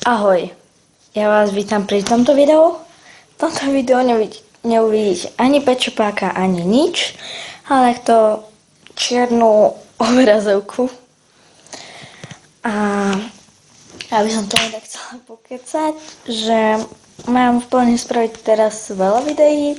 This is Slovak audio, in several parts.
Ahoj, ja vás vítam pri tomto videu. V tomto videu neuvidíte ani pečopáka, ani nič, ale takto čiernu obrazovku. A ja by som tomu tak chcela pokecať, že mám v pláne spraviť teraz veľa videí,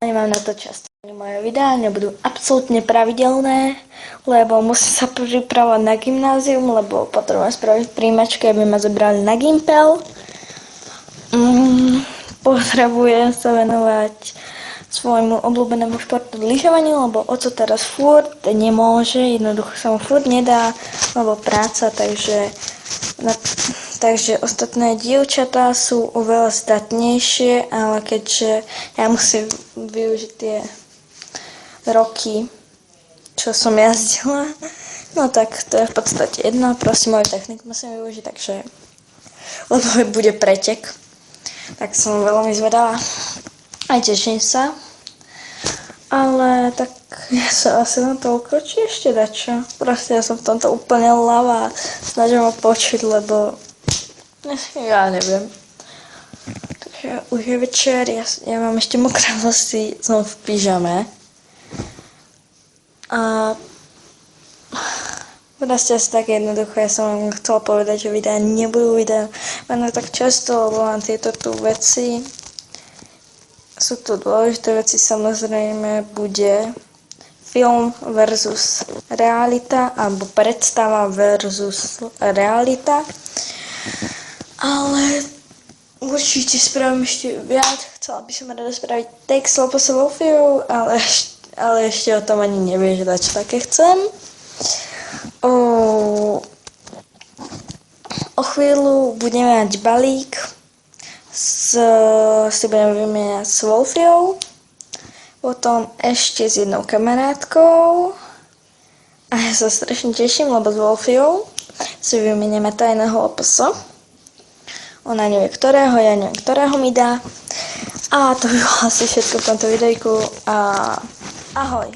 ale nemám na to čas. Moje videá nebudú absolútne pravidelné, lebo musím sa pripravovať na gymnázium, lebo potrebujem spraviť príjmačky, aby ma zobrali na gympel. Potrebujem sa venovať svojmu obľúbenému športu lyžovaniu, lebo oco teraz furt nemôže, jednoducho sa mu furt nedá, lebo práca, takže ostatné dievčatá sú oveľa zdatnejšie, ale keďže ja musím využiť tie roky, čo som jazdila, no tak to je v podstate jedno, proste moju techniku musím využiť, takže lebo bude pretek, tak som veľmi zvedavá, aj teším sa, ale tak ja sa asi na to ukročí ešte dačo, proste ja som v tomto úplne ľavá, snažím ma počuť, lebo ja neviem. Takže už je večer, ja mám ešte mokré vlasy, som v pyžame. A proste asi tak jednoducho, ja som vám chcela povedať, že videá nebudú tak často, lebo mám tieto tu veci. Sú tu dôležité veci, samozrejme bude film versus realita, alebo predstava versus realita. Ale určite spravím ešte viac, chcela by som rada spraviť text lebo sa Wolfiou, ale ešte o tom ani nevieš, čo také chcem. O chvíľu budeme mať balík, si budeme vymieňať s Wolfiou, potom ešte s jednou kamarátkou a ja sa strašne teším, lebo s Wolfiou si vymenieme tajného loposa. Ona nevie ktorého, ja neviem ktorého mi dá. A to by bolo asi všetko v tomto videjku a ahoj.